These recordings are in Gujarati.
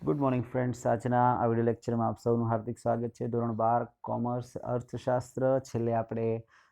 Good morning friends. આજના આ વિડીયો લેક્ચરમાં આપ સૌનું હાર્દિક સ્વાગત છે. ધોરણ 12 કોમર્સ અર્થશાસ્ત્ર. છેલ્લે આપણે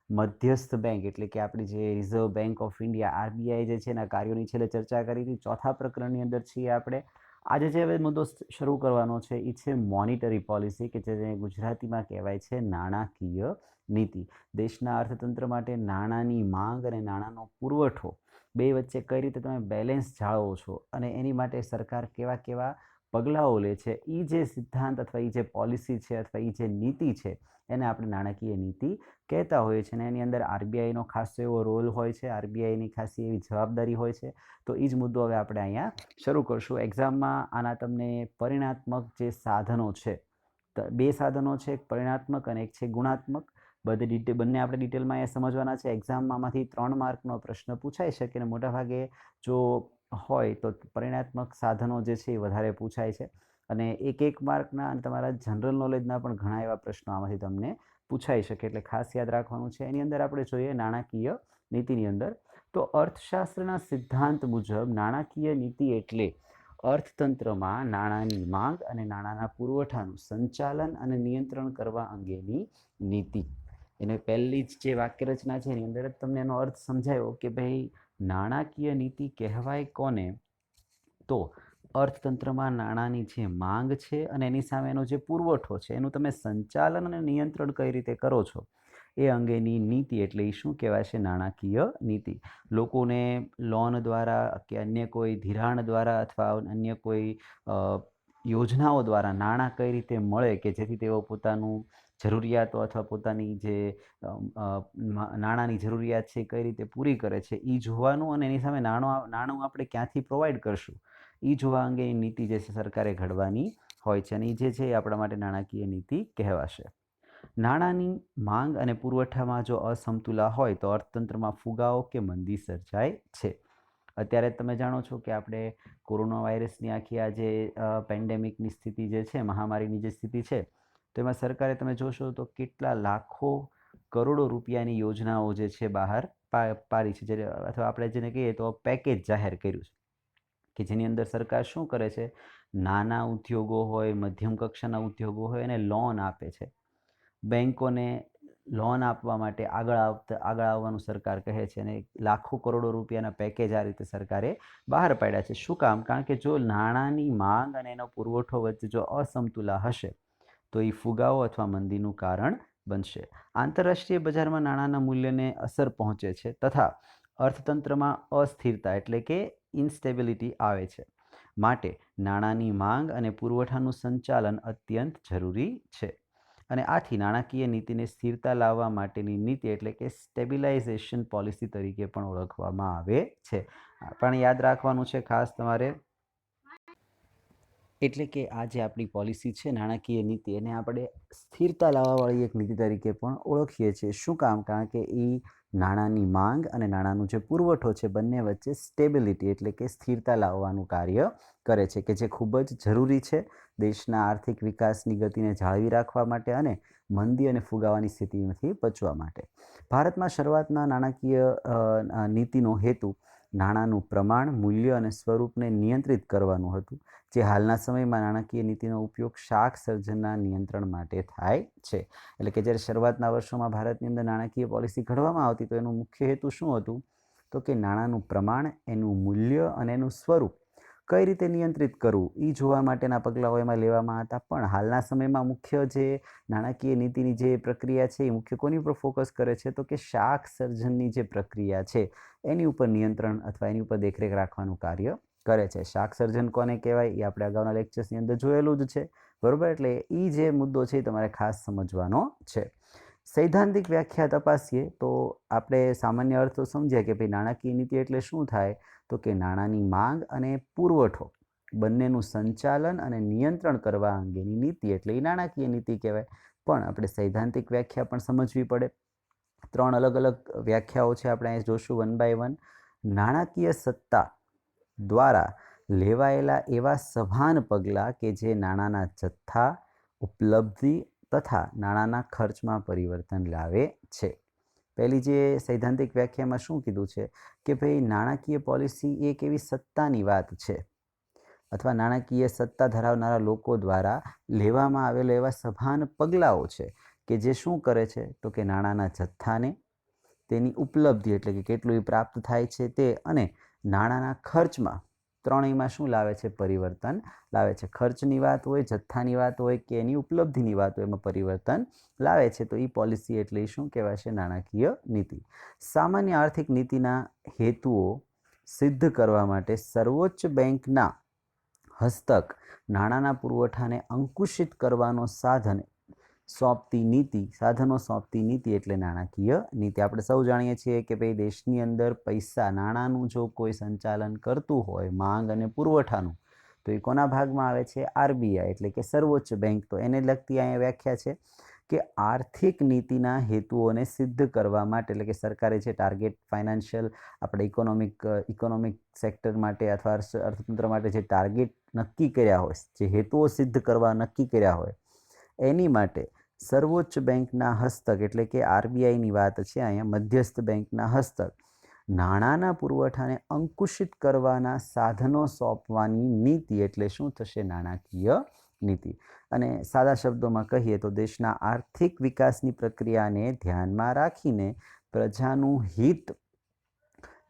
મધ્યસ્થ બેંક એટલે કે આપણી જે reserve bank of India RBI જે છે એના કાર્યોની છેલ્લે ચર્ચા કરી હતી. ચોથા પ્રકરણની અંદર છીએ આપણે. આજે જે હવે મુદ્દો શરૂ કરવાનો છે એ છે મોનિટરી પોલિસી, કે જે ગુજરાતીમાં કહેવાય છે નાણાકીય નીતિ. દેશના અર્થતંત્ર માટે નાણાંની માંગ અને નાણાંનો પુરવઠો બે વચ્ચે કઈ રીતે તમે બેલેન્સ જાળવો છો અને એની માટે સરકાર કેવા કેવા પગલાઓ લે છે, એ જે સિદ્ધાંત અથવા એ જે પોલિસી છે અથવા એ જે નીતિ છે એને આપણે નાણાકીય નીતિ કહેતા હોઈએ છીએ. અને એની અંદર આરબીઆઈનો ખાસ એવો રોલ હોય છે, આરબીઆઈની ખાસી એવી જવાબદારી હોય છે. તો એ જ મુદ્દો હવે આપણે અહીંયા શરૂ કરશું. એક્ઝામમાં આના તમને પરિણાત્મક જે સાધનો છે, બે સાધનો છે, એક પરિણાત્મક અને એક છે ગુણાત્મક. બંને આપણે ડિટેલમાં એ સમજવાના છે. એક્ઝામમાં આમાંથી 3 માર્કનો પ્રશ્ન પૂછાઈ શકે અને મોટાભાગે જો હોય તો પરિણાત્મક સાધનો જે છે એ વધારે પૂછાય છે. અને એક માર્કના અને તમારા જનરલ નોલેજના પણ ઘણા એવા પ્રશ્નો આમાંથી તમને પૂછાઈ શકે, એટલે ખાસ યાદ રાખવાનું છે. એની અંદર આપણે જોઈએ નાણાકીય નીતિની અંદર તો અર્થશાસ્ત્રના સિદ્ધાંત મુજબ નાણાકીય નીતિ એટલે અર્થતંત્રમાં નાણાંની માંગ અને નાણાંના પુરવઠાનું સંચાલન અને નિયંત્રણ કરવા અંગેની નીતિ. એને પહેલી જ જે વાક્યરચના છે એની અંદર જ તમને એનો અર્થ સમજાયો કે ભાઈ નાણાકીય નીતિ કહેવાય કોને? તો અર્થતંત્રમાં નાણાંની જે માંગ છે અને એની સામેનો જે પુરવઠો છે એનું તમે સંચાલન અને નિયંત્રણ કઈ રીતે કરો છો એ અંગેની નીતિ એટલે એ શું કહેવાય છે? નાણાકીય નીતિ. લોકોને લોન દ્વારા કે અન્ય કોઈ ધિરાણ દ્વારા અથવા અન્ય કોઈ યોજનાઓ દ્વારા નાણાં કઈ રીતે મળે કે જેથી તેઓ પોતાનું જરૂરિયાતો અથવા પોતાની જે નાણાંની જરૂરિયાત છે કઈ રીતે પૂરી કરે છે એ જોવાનું, અને એની સામે નાણું આપણે ક્યાંથી પ્રોવાઈડ કરશું એ જોવા અંગેની નીતિ જે છે સરકારે ઘડવાની હોય છે. અને એ જે છે એ આપણા માટે નાણાકીય નીતિ કહેવાશે. નાણાંની માંગ અને પુરવઠામાં જો અસમતુલા હોય તો અર્થતંત્રમાં ફુગાવો કે મંદી સર્જાય છે. અત્યારે તમે જાણો છો કે આપણે કોરોના વાયરસની આખી આ જે પેન્ડેમિકની સ્થિતિ જે છે, મહામારીની જે સ્થિતિ છે, તો એમાં સરકારે તમે જોશો તો કેટલા લાખો કરોડો રૂપિયાની યોજનાઓ જે છે બહાર પાડી છે, અથવા આપણે જેને કહીએ તો પેકેજ જાહેર કર્યું છે, કે જેની અંદર સરકાર શું કરે છે? નાના ઉદ્યોગો હોય, મધ્યમ કક્ષાના ઉદ્યોગો હોય એને લોન આપે છે. બેંકોને લોન આપવા માટે આગળ આવવાનું સરકાર કહે છે, અને લાખો કરોડો રૂપિયાના પેકેજ આ રીતે સરકારે બહાર પાડ્યા છે. શું કામ? કારણ કે જો નાણાંની માંગ અને એનો પુરવઠો વચ્ચે જો અસમતુલા હશે તો એ ફુગાવો અથવા મંદીનું કારણ બનશે. આંતરરાષ્ટ્રીય બજારમાં નાણાંના મૂલ્યને અસર પહોંચે છે તથા અર્થતંત્રમાં અસ્થિરતા એટલે કે ઇન્સ્ટેબિલિટી આવે છે. માટે નાણાંની માંગ અને પુરવઠાનું સંચાલન અત્યંત જરૂરી છે. અને આથી નાણાકીય નીતિને સ્થિરતા લાવવા માટેની નીતિ એટલે કે સ્ટેબિલાઇઝેશન પોલિસી તરીકે પણ ઓળખવામાં આવે છે. પણ યાદ રાખવાનું છે ખાસ તમારે, એટલે કે આ જે આપણી પોલિસી છે નાણાકીય નીતિ, એને આપણે સ્થિરતા લાવવાવાળી એક નીતિ તરીકે પણ ઓળખીએ છીએ. શું કામ? કારણ કે એ નાણાંની માંગ અને નાણાંનો જે પુરવઠો છે બંને વચ્ચે સ્ટેબિલિટી એટલે કે સ્થિરતા લાવવાનું કાર્ય કરે છે, કે જે ખૂબ જ જરૂરી છે દેશના આર્થિક વિકાસની ગતિને જાળવી રાખવા માટે અને મંદી અને ફુગાવાની સ્થિતિમાંથી બચવા માટે. ભારતમાં શરૂઆતના નાણાકીય નીતિનો હેતુ નાણાંનું પ્રમાણ, મૂલ્ય અને સ્વરૂપને નિયંત્રિત કરવાનું હતું, જે હાલના સમયમાં નાણાકીય નીતિનો ઉપયોગ શાક સર્જનના નિયંત્રણ માટે થાય છે. એટલે કે જ્યારે શરૂઆતના વર્ષોમાં ભારતની અંદર નાણાકીય પોલિસી ઘડવામાં આવતી તો એનું મુખ્ય હેતુ શું હતું? તો કે નાણાંનું પ્રમાણ, એનું મૂલ્ય અને એનું સ્વરૂપ કઈ રીતે નિયંત્રિત કરવું એ જોવા માટેના પગલાઓ એમાં લેવામાં હતા. પણ હાલના સમયમાં મુખ્ય જે નાણાકીય નીતિની જે પ્રક્રિયા છે એ મુખ્ય કોની ઉપર ફોકસ કરે છે? તો કે શાક સર્જનની જે પ્રક્રિયા છે એની ઉપર નિયંત્રણ અથવા એની ઉપર દેખરેખ રાખવાનું કાર્ય કરે છે. શાક સર્જન કોને કહેવાય એ આપણે અગાઉના લેક્ચર્સની અંદર જોયેલું જ છે, બરોબર? એટલે એ જે મુદ્દો છે એ તમારે ખાસ સમજવાનો છે. સૈદ્ધાંતિક વ્યાખ્યા તપાસીએ તો આપણે સામાન્ય અર્થ તો સમજ્યા કે ભાઈ નાણાકીય નીતિ એટલે શું થાય? તો કે નાણાંની માંગ અને પુરવઠો બંનેનું સંચાલન અને નિયંત્રણ કરવા અંગેની નીતિ એટલે એ નાણાકીય નીતિ કહેવાય. પણ આપણે સૈદ્ધાંતિક વ્યાખ્યા પણ સમજવી પડે. 3 અલગ અલગ વ્યાખ્યાઓ છે, આપણે અહીં જોશું વન બાય વન. નાણાકીય સત્તા દ્વારા લેવાયેલા એવા સભાન પગલાં કે જે નાણાંના જથ્થા, ઉપલબ્ધિ તથા નાણાંના ખર્ચમાં પરિવર્તન લાવે છે. પહેલી જે સૈદ્ધાંતિક વ્યાખ્યામાં શું કીધું છે કે ભાઈ નાણાકીય પોલિસી એક એવી સત્તાની વાત છે અથવા નાણાકીય સત્તા ધરાવનારા લોકો દ્વારા લેવામાં આવેલા એવા સભાન પગલાઓ છે કે જે શું કરે છે તો કે નાણાંના જથ્થાને, તેની ઉપલબ્ધિ એટલે કે કેટલું પ્રાપ્ત થાય છે તે, અને નાણાંના ખર્ચમાં ત્રણેયમાં શું લાવે છે? પરિવર્તન લાવે છે. ખર્ચની વાત હોય, જથ્થાની વાત હોય કે એની ઉપલબ્ધિની વાત હોય, એમાં પરિવર્તન લાવે છે. તો એ પોલિસી એટલે શું કહેવાશે? નાણાકીય નીતિ. સામાન્ય આર્થિક નીતિના હેતુઓ સિદ્ધ કરવા માટે સર્વોચ્ચ બેંકના હસ્તક નાણાંના પુરવઠાને અંકુશિત કરવાનો સાધનો સોંપતી નીતિ એટલે નાણાકીય નીતિ. આપણે સૌ જાણીએ છીએ કે ભાઈ દેશની અંદર નાણાંનું જો કોઈ સંચાલન કરતું હોય, માંગ અને પુરવઠાનું, તો એ કોના ભાગમાં આવે છે? આરબીઆઈ એટલે કે સર્વોચ્ચ બેંક. તો એને લગતી અહીંયા વ્યાખ્યા છે કે આર્થિક નીતિના હેતુઓને સિદ્ધ કરવા માટે, એટલે કે સરકારે જે ટાર્ગેટ ફાઇનાન્શિયલ આપણે ઇકોનોમિક સેક્ટર માટે અથવા અર્થતંત્ર માટે જે ટાર્ગેટ નક્કી કર્યા હોય, જે હેતુઓ સિદ્ધ કરવા નક્કી કર્યા હોય, એની માટે સર્વોચ્ચ બેંકના હસ્તક એટલે કે આરબીઆઈની વાત છે અહીંયા, મધ્યસ્થ બેંકના હસ્તક નાણાંના પુરવઠાને અંકુશિત કરવાના સાધનો સોંપવાની નીતિ એટલે શું થશે? નાણાકીય નીતિ. અને સાદા શબ્દોમાં કહીએ તો દેશના આર્થિક વિકાસની પ્રક્રિયાને ધ્યાનમાં રાખીને પ્રજાનું હિત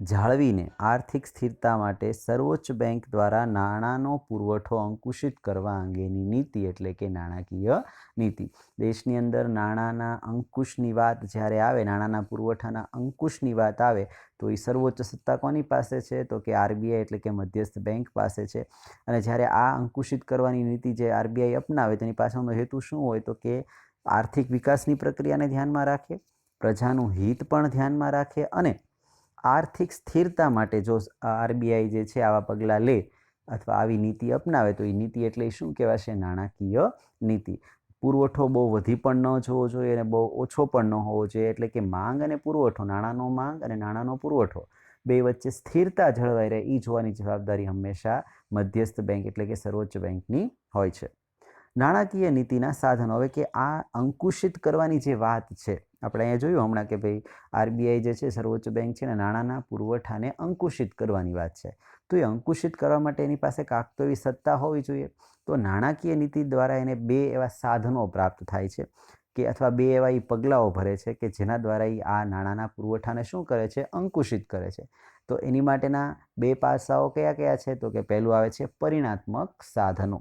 જાળવીને આર્થિક સ્થિરતા માટે સર્વોચ્ચ બેંક દ્વારા નાણાંનો પુરવઠો અંકુશિત કરવા અંગેની નીતિ એટલે કે નાણાકીય નીતિ. દેશની અંદર નાણાંના અંકુશની વાત જ્યારે આવે, નાણાંના પુરવઠાના અંકુશની વાત આવે, તો એ સર્વોચ્ચ સત્તા કોની પાસે છે? તો કે આરબીઆઈ એટલે કે મધ્યસ્થ બેંક પાસે છે. અને જ્યારે આ અંકુશિત કરવાની નીતિ જે આરબીઆઈ અપનાવે, તેની પાછળનો હેતુ શું હોય? તો કે આર્થિક વિકાસની પ્રક્રિયાને ધ્યાનમાં રાખે, પ્રજાનું હિત પણ ધ્યાનમાં રાખે, અને આર્થિક સ્થિરતા માટે જો આરબીઆઈ જે છે આવા પગલાં લે અથવા આવી નીતિ અપનાવે, તો એ નીતિ એટલે શું કહેવાશે? નાણાકીય નીતિ. પુરવઠો બહુ વધી પણ ન જવો જોઈએ અને બહુ ઓછો પણ ન હોવો જોઈએ. એટલે કે માંગ અને પુરવઠો, નાણાંનો માંગ અને નાણાંનો પુરવઠો બે વચ્ચે સ્થિરતા જળવાઈ રહે, એ જોવાની જવાબદારી હંમેશા મધ્યસ્થ બેંક એટલે કે સર્વોચ્ચ બેંકની હોય છે. નાણાકીય નીતિના સાધનો. હવે કે આ અંકુશિત કરવાની જે વાત છે, આપણે અહીંયા જોયું હમણાં કે ભાઈ આરબીઆઈ જે છે સર્વોચ્ચ બેંક છે ને, નાણાંના પુરવઠાને અંકુશિત કરવાની વાત છે. તો એ અંકુશિત કરવા માટે એની પાસે કાંક તો એવી સત્તા હોવી જોઈએ. તો નાણાકીય નીતિ દ્વારા એને બે એવા સાધનો પ્રાપ્ત થાય છે કે અથવા બે એવા એ પગલાઓ ભરે છે કે જેના દ્વારા એ આ નાણાંના પુરવઠાને શું કરે છે? અંકુશિત કરે છે. તો એની માટેના બે પાસાઓ કયા કયા છે? તો કે પહેલું આવે છે પરિણાત્મક સાધનો.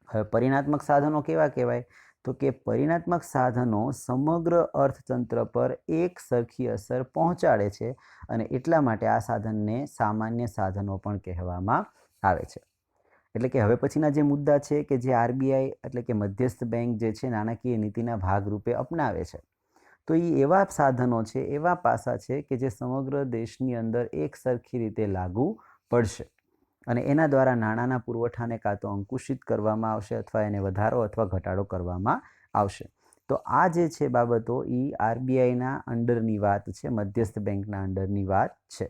હવે પરિણાત્મક સાધનો કેવા કહેવાય? તો કે પરિણાત્મક સાધનો સમગ્ર અર્થતંત્ર પર એક સરખી અસર પહોંચાડે છે, અને એટલા માટે આ સાધનને સામાન્ય સાધનો પણ કહેવામાં આવે છે. એટલે કે હવે પછીના જે મુદ્દા છે કે જે આરબીઆઈ એટલે કે મધ્યસ્થ બેંક જે છે નાણાકીય નીતિના ભાગરૂપે અપનાવે છે, તો એ એવા સાધનો છે, એવા પાસા છે કે જે સમગ્ર દેશની અંદર એક સરખી રીતે લાગુ પડશે, અને એના દ્વારા નાણાંના પુરવઠાને કાં તો અંકુશિત કરવામાં આવશે અથવા એને વધારો અથવા ઘટાડો કરવામાં આવશે. તો આ જે છે બાબતો એ આરબીઆઈના અંડરની વાત છે, મધ્યસ્થ બેંકના અંડરની વાત છે.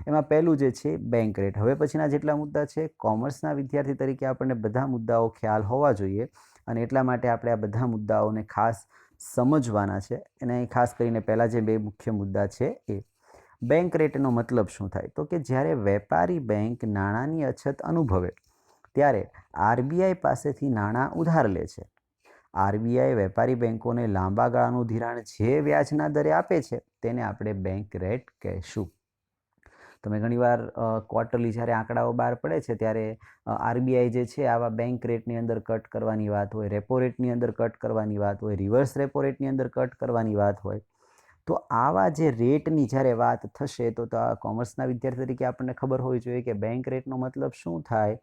એમાં પહેલું જે છે બેંક રેટ. હવે પછીના જેટલા મુદ્દા છે, કોમર્સના વિદ્યાર્થી તરીકે આપણને બધા મુદ્દાઓ ખ્યાલ હોવા જોઈએ, અને એટલા માટે આપણે આ બધા મુદ્દાઓને ખાસ સમજવાના છે. અને ખાસ કરીને પહેલાં જે બે મુખ્ય મુદ્દા છે એ બેંક રેટનો મતલબ શું થાય? તો કે જ્યારે વેપારી બેંક નાણાંની અછત અનુભવે ત્યારે આરબીઆઈ પાસેથી નાણાં ઉધાર લે છે. આરબીઆઈ વેપારી બેંકોને લાંબા ગાળાનું ધિરાણ જે વ્યાજના દરે આપે છે તેને આપણે બેંક રેટ કહેશું. તમે ઘણીવાર ક્વાર્ટરલી જ્યારે આંકડાઓ બહાર પડે છે ત્યારે આરબીઆઈ જે છે આવા બેંક રેટની અંદર કટ કરવાની વાત હોય, રેપો રેટની અંદર કટ કરવાની વાત હોય, રિવર્સ રેપો રેટની અંદર કટ કરવાની વાત હોય. તો આવા જે રેટની જ્યારે વાત થશે તો કોમર્સના વિદ્યાર્થી તરીકે આપણને ખબર હોવી જોઈએ કે બેંક રેટનો મતલબ શું થાય?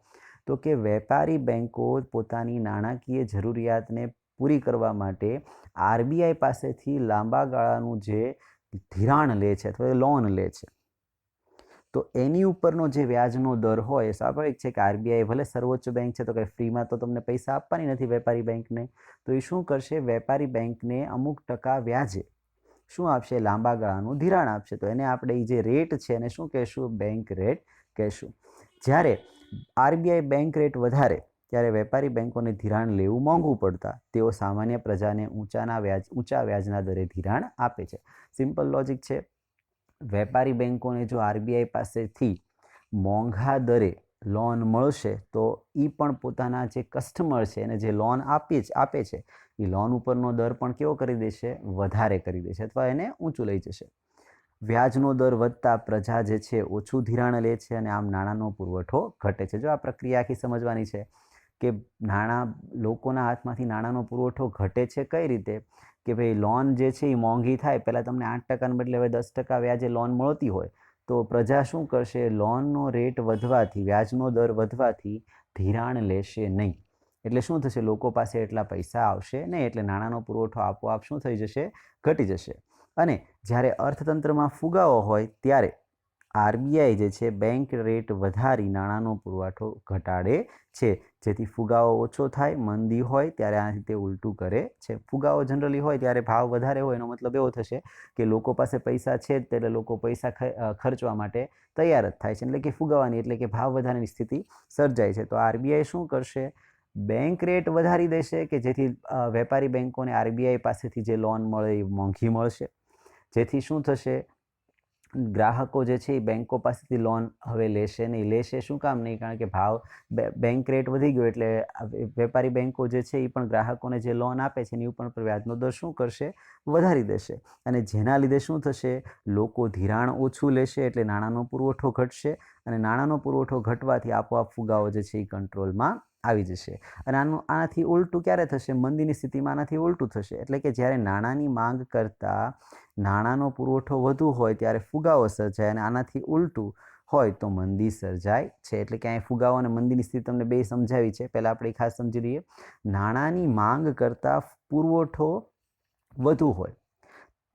તો કે વેપારી બેંકો પોતાની નાણાકીય જરૂરિયાતને પૂરી કરવા માટે આરબીઆઈ પાસેથી લાંબા ગાળાનું જે ધિરાણ લે છે અથવા લોન લે છે, તો એની ઉપરનો જે વ્યાજનો દર હોય, સ્વાભાવિક છે કે આરબીઆઈ ભલે સર્વોચ્ચ બેંક છે તો કંઈ ફ્રીમાં તો તમને પૈસા આપવાની નથી વેપારી બેંકને. તો એ શું કરશે? વેપારી બેંકને અમુક ટકા વ્યાજે શું આપશે? લાંબા ગાળાનું ધિરાણ આપશે. તો એને આપણે એ જે રેટ છે એને શું કહેશું? બેંક રેટ કહેશું. જ્યારે આરબીઆઈ બેંક રેટ વધારે ત્યારે વેપારી બેંકોને ધિરાણ લેવું મોંઘું પડતા તેઓ સામાન્ય પ્રજાને ઊંચા વ્યાજના દરે ધિરાણ આપે છે. સિમ્પલ લોજિક છે. વેપારી બેંકોને જો આરબીઆઈ પાસેથી મોંઘા દરે લોન મળશે તો એ પણ પોતાના જે કસ્ટમર છે એને જે લોન આપે છે એ લોન ઉપરનો દર પણ કેવો કરી દેશે, વધારે કરી દેશે અથવા એને ઊંચું લઈ જશે. વ્યાજનો દર વધતા પ્રજા જે છે ઓછું ધિરાણ લે છે અને આમ નાણાંનો પુરવઠો ઘટે છે. જો આ પ્રક્રિયા આખી સમજવાની છે કે લોકોના હાથમાંથી નાણાંનો પુરવઠો ઘટે છે કઈ રીતે, કે ભાઈ લોન જે છે એ મોંઘી થાય, પહેલાં તમને 8% બદલે હવે 10% વ્યાજે લોન મળતી હોય તો પ્રજા શું કરશે, લોનનો રેટ વધવાથી, વ્યાજનો દર વધવાથી ધિરાણ લેશે નહીં. એટલે શું થશે, લોકો પાસે એટલા પૈસા આવશે નહીં, એટલે નાણાંનો પુરવઠો આપોઆપ શું થઈ જશે, ઘટી જશે. અને જ્યારે અર્થતંત્રમાં ફુગાવો હોય ત્યારે આરબીઆઈ જે છે બેંક રેટ વધારી નાણાંનો પુરવઠો ઘટાડે છે, જેથી ફુગાવો ઓછો થાય. મંદી હોય ત્યારે આનાથી તે ઉલટું કરે છે. ફુગાવો જનરલી હોય ત્યારે ભાવ વધારે હોય, એનો મતલબ એવો થશે કે લોકો પાસે પૈસા છે જ, એટલે લોકો પૈસા ખર્ચવા માટે તૈયાર જ થાય છે, એટલે કે ફુગાવાની, એટલે કે ભાવ વધારાની સ્થિતિ સર્જાય છે. તો આરબીઆઈ શું કરશે, બેંક રેટ વધારી દેશે કે જેથી વેપારી બેંકોને આરબીઆઈ પાસેથી જે લોન મળે એ મોંઘી મળશે, જેથી શું થશે, ગ્રાહકો જે છે એ બેંકો પાસેથી લોન હવે લેશે નહીં. લેશે શું કામ નહીં, કારણ કે બેંક રેટ વધી ગયો એટલે વેપારી બેંકો જે છે એ પણ ગ્રાહકોને જે લોન આપે છે એની ઉપર વ્યાજનો દર શું કરશે, વધારી દેશે. અને જેના લીધે શું થશે, લોકો ધિરાણ ઓછું લેશે એટલે નાણાંનો પુરવઠો ઘટશે, અને નાણાંનો પુરવઠો ઘટવાથી આપોઆપ ફુગાવો જે છે એ કંટ્રોલમાં આવી જશે. અને આનાથી ઉલટું ક્યારે થશે, મંદીની સ્થિતિમાં આનાથી ઉલટું થશે. એટલે કે જ્યારે નાણાંની માંગ કરતાં નાણાંનો પુરવઠો વધુ હોય ત્યારે ફુગાવો સર્જાય, અને આનાથી ઉલટું હોય તો મંદી સર્જાય છે. એટલે કે અહીં ફુગાવો અને મંદીની સ્થિતિ તમને બે સમજાવી છે. પહેલાં આપણે ખાસ સમજી લઈએ, નાણાંની માંગ કરતાં પુરવઠો વધુ હોય,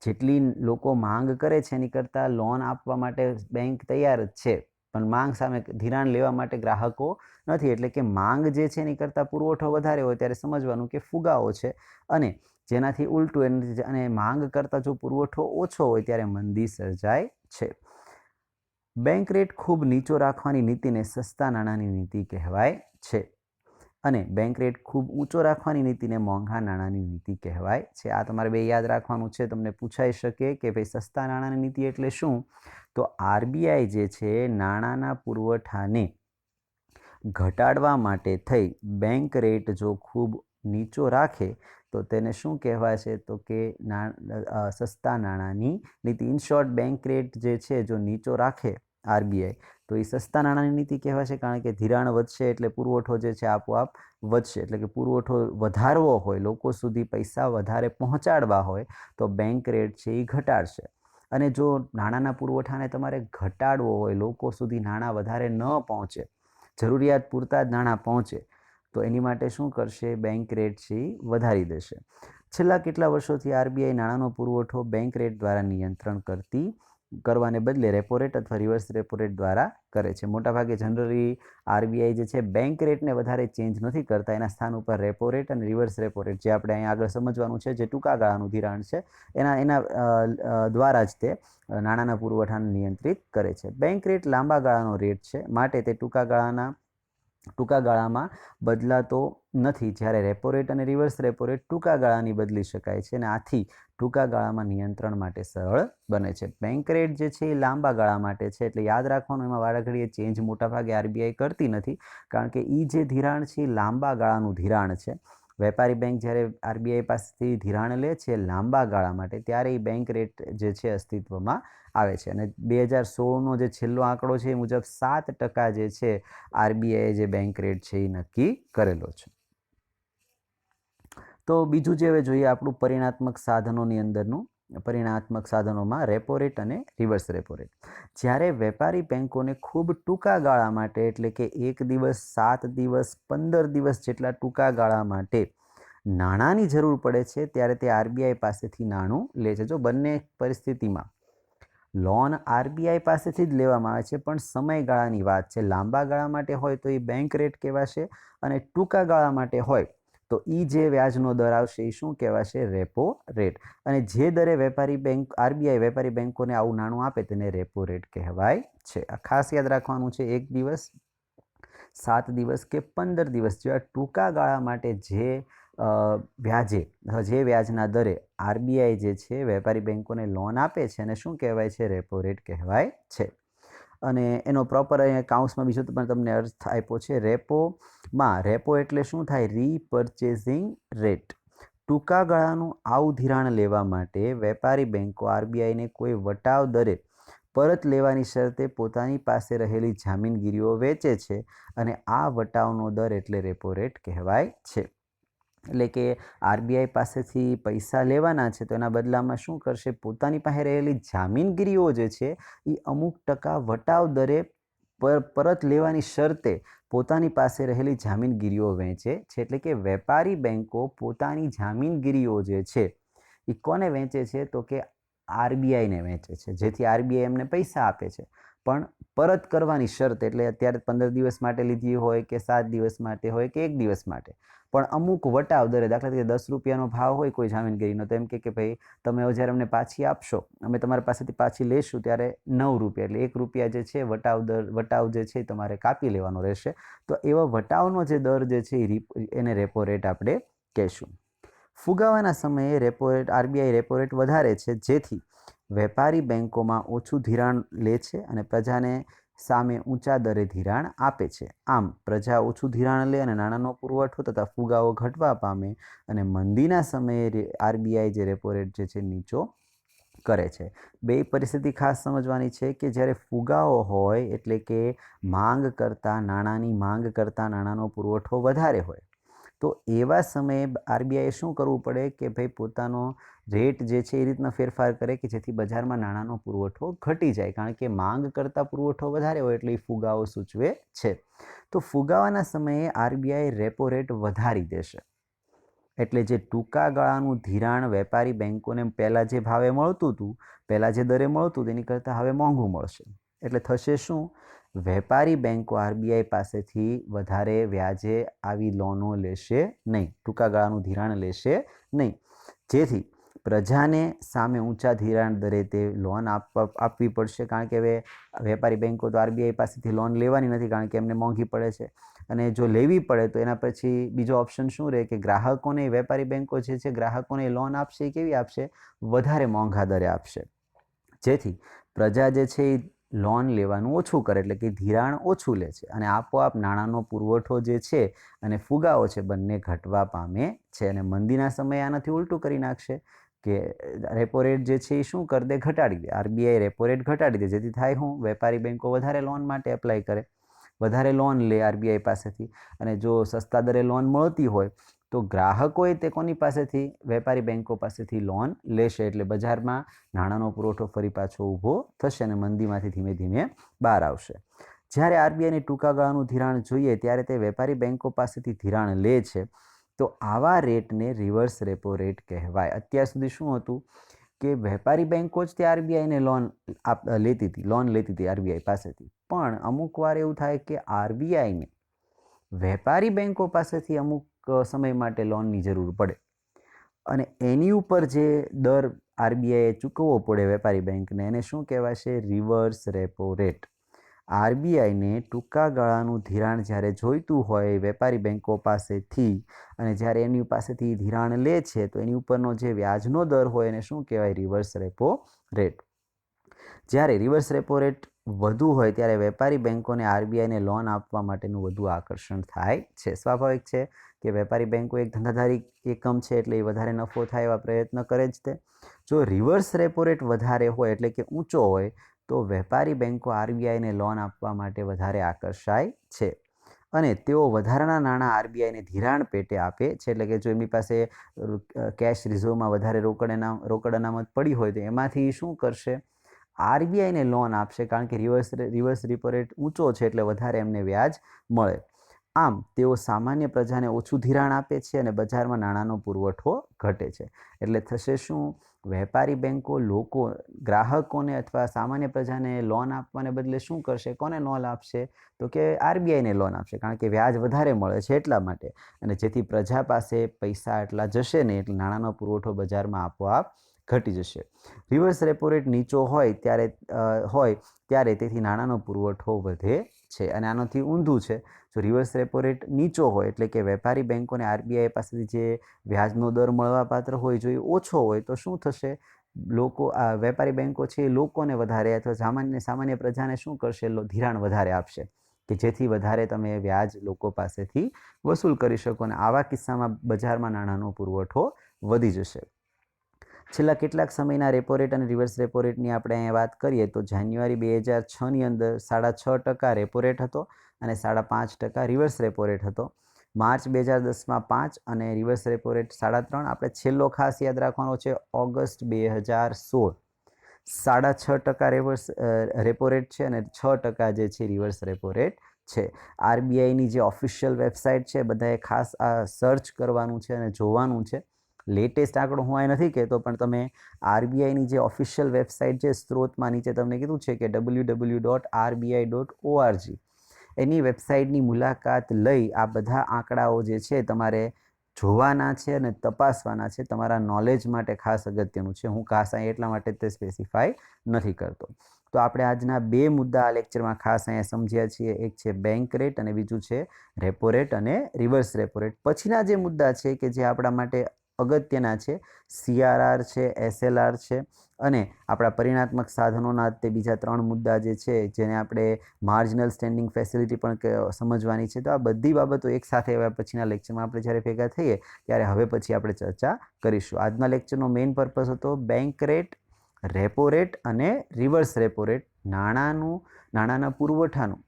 જેટલી લોકો માંગ કરે છે એની કરતાં લોન આપવા માટે બેંક તૈયાર જ છે, પણ માંગ સામે ધિરાણ લેવા માટે ગ્રાહકો નથી. એટલે કે માંગ જે છે એની કરતાં પુરવઠો વધારે હોય ત્યારે સમજવાનું કે ફુગાવો છે, અને જેનાથી ઉલટું અને માંગ કરતાં જો પુરવઠો ઓછો હોય ત્યારે મંદી સર્જાય છે. બેંક રેટ ખૂબ નીચો રાખવાની નીતિને સસ્તા નાણાંની નીતિ કહેવાય છે, અને બેંક રેટ ખૂબ ઊંચો રાખવાની નીતિને મોંઘા નાણાંની નીતિ કહેવાય છે. આ તમારે બે યાદ રાખવાનું છે. તમને પૂછાઈ શકે કે ભાઈ સસ્તા નાણાંની નીતિ એટલે શું, તો આરબીઆઈ જે છે નાણાંના પુરવઠાને ઘટાડવા માટે થઈ બેંક રેટ જો ખૂબ નીચો રાખે તો તેને શું કહેવાય છે, તો કે સસ્તા નાણાંની નીતિ. ઇન શોર્ટ, બેંક રેટ જે છે જો નીચો રાખે આરબીઆઈ તો એ સસ્તા નાણાંની નીતિ કહેવાય છે, કારણ કે ધિરાણ વધશે એટલે પુરવઠો જે છે આપોઆપ વધશે. એટલે કે પુરવઠો વધારવો હોય, લોકો સુધી પૈસા વધારે પહોંચાડવા હોય તો બેંક રેટ છે એ ઘટાડશે. અને જો નાણાંના પુરવઠાને તમારે ઘટાડવો હોય, લોકો સુધી નાણાં વધારે ન પહોંચે, જરૂરિયાત પૂરતા જ નાણાં પહોંચે, તો એની માટે શું કરશે, બેંક રેટ છે વધારી દેશે. છેલ્લા કેટલા વર્ષોથી આરબીઆઈ નાણાંનો પુરવઠો બેંક રેટ દ્વારા નિયંત્રણ કરવાને બદલે રેપો રેટ અથવા રિવર્સ રેપો રેટ દ્વારા કરે છે. મોટાભાગે જનરલી આરબીઆઈ જે છે બેંક રેટને વધારે ચેન્જ નથી કરતા, એના સ્થાન ઉપર રેપો રેટ અને રિવર્સ રેપો રેટ, જે આપણે અહીં આગળ સમજવાનું છે, જે ટૂંકા ગાળાનું ધિરાણ છે એના દ્વારા જ તે નાણાંના પુરવઠાને નિયંત્રિત કરે છે. બેંક રેટ લાંબા ગાળાનો રેટ છે, માટે તે ટૂંકા ગાળામાં બદલાતો નથી, જ્યારે રેપો રેટ અને રિવર્સ રેપો રેટ ટૂંકા ગાળાની બદલી શકાય છે, અને આથી ટૂંકા ગાળામાં નિયંત્રણ માટે સરળ બને છે. બેંક રેટ જે છે એ લાંબા ગાળા માટે છે, એટલે યાદ રાખવાનું, એમાં વારાઘડીએ ચેન્જ મોટાભાગે આરબીઆઈ કરતી નથી, કારણ કે એ જે ધિરાણ છે એ લાંબા ગાળાનું ધિરાણ છે. વેપારી બેંક જ્યારે આરબીઆઈ પાસેથી ધિરાણ લે છે લાંબા ગાળા માટે, ત્યારે એ બેંક રેટ જે છે અસ્તિત્વમાં આવે છે. અને 2016નો જે છેલ્લો આંકડો છે એ મુજબ 7% જે છે આરબીઆઈએ જે બેંક રેટ છે એ નક્કી કરેલો છે. તો બીજું જે હવે જોઈએ આપણું પરિણાત્મક સાધનોમાં રેપો રેટ અને રિવર્સ રેપો રેટ. જ્યારે વેપારી બેંકોને ખૂબ ટૂંકા ગાળા માટે, એટલે કે 1 દિવસ, 7 દિવસ, 15 દિવસ જેટલા ટૂંકા ગાળા માટે નાણાંની જરૂર પડે છે, ત્યારે તે આરબીઆઈ પાસેથી નાણું લે છે. જો બંને પરિસ્થિતિમાં લોન આરબીઆઈ પાસેથી જ લેવામાં આવે છે, પણ સમયગાળાની વાત છે. લાંબા ગાળા માટે હોય તો એ બેંક રેટ કહેવાશે, અને ટૂંકા ગાળા માટે હોય તો એ જે વ્યાજનો દર આવશે એ શું કહેવાશે, રેપો રેટ. અને જે દરે આરબીઆઈ વેપારી બેંકોને આવું નાણું આપે તેને રેપો રેટ કહેવાય છે. આ ખાસ યાદ રાખવાનું છે. 1 દિવસ, 7 દિવસ કે 15 દિવસ જેવા ટૂંકા ગાળા માટે જે વ્યાજના દરે આરબીઆઈ જે છે વેપારી બેંકોને લોન આપે છે, અને શું કહેવાય છે, રેપો રેટ કહેવાય છે. અને એનો પ્રોપર અહીંયા કાઉન્સમાં બીજો પણ તમને અર્થ આપ્યો છે રેપોમાં. રેપો એટલે શું થાય? રીપર્ચેઝિંગ રેટ. ટૂંકા ગાળાનું આવું ધિરાણ લેવા માટે વેપારી બેન્કો આરબીઆઈને કોઈ વટાવ દરે પરત લેવાની શરતે પોતાની પાસે રહેલી જામીનગીરીઓ વેચે છે અને આ વટાવનો દર એટલે રેપો રેટ કહેવાય છે. એટલે કે આરબીઆઈ પાસેથી પૈસા લેવાના છે તો એના બદલામાં શું કરશે? પોતાની પાસે રહેલી જામીનગીરીઓ જે છે એ અમુક ટકા વટાવ દરે પરત લેવાની શરતે પોતાની પાસે રહેલી જામીનગીરીઓ વેચે છે. એટલે કે વેપારી બેન્કો પોતાની જામીનગીરીઓ જે છે એ કોને વેચે છે? તો કે આરબીઆઈને વેચે છે, જેથી આરબીઆઈ એમને પૈસા આપે છે પણ પરત કરવાની શરત, એટલે અત્યારે 15 દિવસ માટે લીધી હોય કે 7 દિવસ માટે હોય કે 1 દિવસ માટે, પણ અમુક વટાવ દરે, દાખલા તરીકે 10 રૂપિયાનો ભાવ હોય કોઈ જામીનગીરીનો, તો એમ કે ભાઈ તમે જ્યારે અમને પાછી આપશો, અમે તમારી પાસેથી પાછી લેશું ત્યારે 9 રૂપિયા, એટલે 1 રૂપિયા જે છે વટાવ જે છે તમારે કાપી લેવાનો રહેશે. તો એવા વટાવનો જે દર જે છે એને રેપો રેટ આપણે કહેશું. ફુગાવાના સમયે repo rate, RBI repo rate વધારે છે જેથી વેપારી બેન્કોમાં ઓછું ધિરાણ લે છે અને પ્રજાને સામે ઊંચા દરે ધિરાણ આપે છે. આમ પ્રજા ઓછું ધિરાણ લે અને નાણાંનો પુરવઠો તથા ફુગાવો ઘટવા પામે અને મંદીના સમયે આરબીઆઈ જે રેપો રેટ જે છે નીચો કરે છે. બે પરિસ્થિતિ ખાસ સમજવાની છે કે જ્યારે ફુગાવો હોય એટલે કે નાણાંની માંગ કરતાં નાણાંનો પુરવઠો વધારે હોય, તો એવા સમયે આરબીઆઈએ શું કરવું પડે કે ભાઈ પોતાનો રેટ જે છે એ રીતના ફેરફાર કરે કે જેથી બજારમાં નાણાંનો પુરવઠો ઘટી જાય, કારણ કે માંગ કરતાં પુરવઠો વધારે હોય એટલે એ ફુગાવો સૂચવે છે. તો ફુગાવાના સમયે આરબીઆઈ રેપો રેટ વધારી દેશે, એટલે જે ટૂંકા ગાળાનું ધિરાણ વેપારી બેન્કોને પહેલાં જે ભાવે મળતું હતું, પહેલાં જે દરે મળતું હતું તેની કરતાં હવે મોંઘું મળશે. એટલે થશે શું? વેપારી બેન્કો આરબીઆઈ પાસેથી વધારે વ્યાજે આવી લોનો લેશે નહીં, ટૂંકા ગાળાનું ધિરાણ લેશે નહીં, જેથી પ્રજાને સામે ઊંચા ધિરાણ દરે તે લોન આપવી પડશે, કારણ કે હવે વેપારી બેન્કો તો આરબીઆઈ પાસેથી લોન લેવાની નથી, કારણ કે એમને મોંઘી પડે છે. અને જો લેવી પડે તો એના પછી બીજો ઓપ્શન શું રહે કે ગ્રાહકોને, વેપારી બેન્કો જે છે ગ્રાહકોને લોન આપશે, કેવી આપશે? વધારે મોંઘા દરે આપશે, જેથી પ્રજા જે છે એ લોન લેવાનું ઓછું કરે, એટલે કે ધિરાણ ઓછું લે છે અને આપોઆપ નાણાંનો પુરવઠો જે છે અને ફુગાવો છે બંને ઘટવા પામે છે. અને મંદીના સમયે આનાથી ઉલટું કરી નાખશે કે રેપો રેટ જે છે એ શું કરી દે? ઘટાડી દે. આરબીઆઈ રેપો રેટ ઘટાડી દે, જેથી થાય શું? વેપારી બેન્કો વધારે લોન માટે એપ્લાય કરે, વધારે લોન લે આરબીઆઈ પાસેથી, અને જો સસ્તા દરે લોન મળતી હોય તો ગ્રાહકોએ તે કોની પાસેથી? વેપારી બેન્કો પાસેથી લોન લેશે, એટલે બજારમાં નાણાંનો પુરવઠો ફરી પાછો ઊભો થશે અને મંદીમાંથી ધીમે ધીમે બહાર આવશે. જ્યારે આરબીઆઈને ટૂંકા ગાળાનું ધિરાણ જોઈએ ત્યારે તે વેપારી બેન્કો પાસેથી ધિરાણ લે છે, તો આવા રેટને રિવર્સ રેપો રેટ કહેવાય. અત્યાર સુધી શું હતું કે વેપારી બેન્કો જ તે આરબીઆઈને લોન લેતી હતી આરબીઆઈ પાસેથી, પણ અમુક વાર એવું થાય કે આરબીઆઈને વેપારી બેન્કો પાસેથી અમુક સમય માટે લોનની જરૂર પડે અને એની ઉપર જે દર આરબીઆઈએ ચૂકવવો પડે વેપારી બેન્કને, એને શું કહેવાશે? Reverse repo rate. આરબીઆઈને ટૂંકા ગાળાનું ધિરાણ જ્યારે જોઈતું હોય વેપારી બેન્કો પાસેથી, અને જ્યારે એની પાસેથી ધિરાણ લે છે તો એની ઉપરનો જે વ્યાજનો દર હોય એને શું કહેવાય? Reverse repo rate. જ્યારે રિવર્સ રેપો રેટ વધુ હોય ત્યારે વેપારી બેન્કોને આરબીઆઈને લોન આપવા માટેનું વધુ આકર્ષણ થાય છે. સ્વાભાવિક છે કે વેપારી બેન્કો એક ધંધાધારી એકમ છે, એટલે એ વધારે નફો થાય એવા પ્રયત્ન કરે જ તે. જો રિવર્સ રેપો રેટ વધારે હોય એટલે કે ઊંચો હોય તો વેપારી બેન્કો આરબીઆઈને લોન આપવા માટે વધારે આકર્ષાય છે અને તેઓ વધારાના નાણાં આરબીઆઈને ધિરાણ પેટે આપે છે. એટલે કે જો એમની પાસે કેશ રિઝર્વમાં વધારે રોકડ અનામત પડી હોય તો એમાંથી શું કરશે? આરબીઆઈને લોન આપશે, કારણ કે રિવર્સ રેપો રેટ ઊંચો છે એટલે વધારે એમને વ્યાજ મળે. આમ તેઓ સામાન્ય પ્રજાને ઓછું ધિરાણ આપે છે અને બજારમાં નાણાંનો પુરવઠો ઘટે છે. એટલે થશે શું? વેપારી બેન્કો ગ્રાહકોને અથવા સામાન્ય પ્રજાને લોન આપવાને બદલે શું કરશે? કોને લોન આપશે? તો કે આરબીઆઈને લોન આપશે, કારણ કે વ્યાજ વધારે મળે છે એટલા માટે, અને જેથી પ્રજા પાસે પૈસા એટલા જશે નહીં, એટલે નાણાંનો પુરવઠો બજારમાં આપોઆપ ઘટી જશે. રિવર્સ રેપો રેટ નીચો હોય ત્યારે તેથી નાણાંનો પુરવઠો વધે છે, અને આનાથી ઊંધું છે. જો રિવર્સ રેપો રેટ નીચો હોય એટલે કે વેપારી બેન્કોને આરબીઆઈ પાસેથી જે વ્યાજનો દર મળવાપાત્ર હોય જો એ ઓછો હોય તો શું થશે? લોકો વેપારી બેંકો છે એ લોકોને વધારે અથવા સામાન્ય પ્રજાને શું કરશે, ધિરાણ વધારે આપશે કે જેથી વધારે તમે વ્યાજ લોકો પાસેથી વસૂલ કરી શકો, અને આવા કિસ્સામાં બજારમાં નાણાંનો પુરવઠો વધી જશે. છેલ્લા કેટલાક સમયના રેપો રેટ અને રિવર્સ રેપો રેટની આપણે અહીંયા વાત કરીએ તો જાન્યુઆરી 2006ની અંદર 6.5% રેપો રેટ હતો અને 5.5% રિવર્સ રેપો રેટ હતો. માર્ચ 2010માં 5 અને રિવર્સ રેપો રેટ 3.5. આપણે છેલ્લો ખાસ યાદ રાખવાનો છે ઓગસ્ટ 2016, 6.5% રિવર્સ રેપો રેટ છે અને 6% જે છે રિવર્સ રેપો રેટ છે. આરબીઆઈની જે ઓફિશિયલ વેબસાઇટ છે બધાએ ખાસ આ સર્ચ કરવાનું છે અને જોવાનું છે. લેટેસ્ટ આંકડો હું અહીં નથી કહેતો, પણ તમે આરબીઆઈની જે ઓફિશિયલ વેબસાઇટ છે સ્ત્રોતમાં નીચે તમને કીધું છે કે www.rbi.org એની વેબસાઇટની મુલાકાત લઈ આ બધા આંકડાઓ જે છે તમારે જોવાના છે અને તપાસવાના છે. તમારા નોલેજ માટે ખાસ અગત્યનું છે. હું ખાસ અહીં એટલા માટે તે સ્પેસિફાય નથી કરતો. તો આપણે આજના 2 મુદ્દા આ લેક્ચરમાં ખાસ અહીંયા સમજ્યા છીએ. એક છે બેંક રેટ અને બીજું છે રેપો રેટ અને રિવર્સ રેપો રેટ. પછીના જે મુદ્દા છે કે જે આપણા માટે અગત્યના છે, CRR છે, SLR છે અને આપણા પરિણાત્મક સાધનોના તે બીજા 3 મુદ્દા જે છે જેને આપણે માર્જિનલ સ્ટેન્ડિંગ ફેસિલિટી પણ સમજવાની છે. તો આ બધી બાબતો એકસાથે હવે પછીના લેક્ચરમાં આપણે જ્યારે ભેગા થઈએ ત્યારે હવે પછી આપણે ચર્ચા કરીશું. આજના લેક્ચરનો મેઇન પર્પઝ હતો બેંક રેટ, રેપો રેટ અને રિવર્સ રેપો રેટ, નાણાંના પુરવઠાનું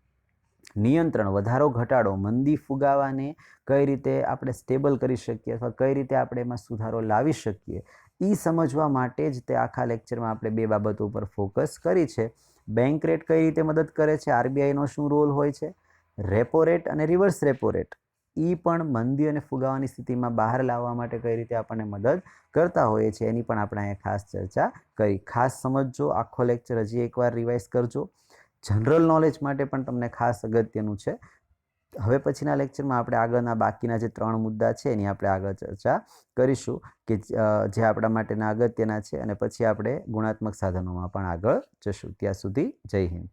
નિયંત્રણ, વધારો ઘટાડો, મંદી ફુગાવાને કઈ રીતે આપણે સ્ટેબલ કરી શકીએ અથવા કઈ રીતે આપણે એમાં સુધારો લાવી શકીએ એ સમજવા માટે જ તે આખા લેક્ચરમાં આપણે 2 બાબતો ઉપર ફોકસ કરી છે. બેંક રેટ કઈ રીતે મદદ કરે છે, આરબીઆઈનો શું રોલ હોય છે, રેપો રેટ અને રિવર્સ રેપો રેટ એ પણ મંદી અને ફુગાવાની સ્થિતિમાં બહાર લાવવા માટે કઈ રીતે આપણને મદદ કરતા હોઈએ છીએ એની પણ આપણે અહીંયા ખાસ ચર્ચા કરી. ખાસ સમજજો, આખો લેક્ચર હજી એકવાર રિવાઇઝ કરજો. જનરલ નોલેજ માટે પણ તમને ખાસ અગત્યનું છે. હવે પછીના લેક્ચરમાં આપણે આગળના બાકીના જે 3 મુદ્દા છે એની આપણે આગળ ચર્ચા કરીશું કે જે આપણા માટેના અગત્યના છે, અને પછી આપણે ગુણાત્મક સાધનોમાં પણ આગળ જશું. ત્યાં સુધી જય હિન્દ.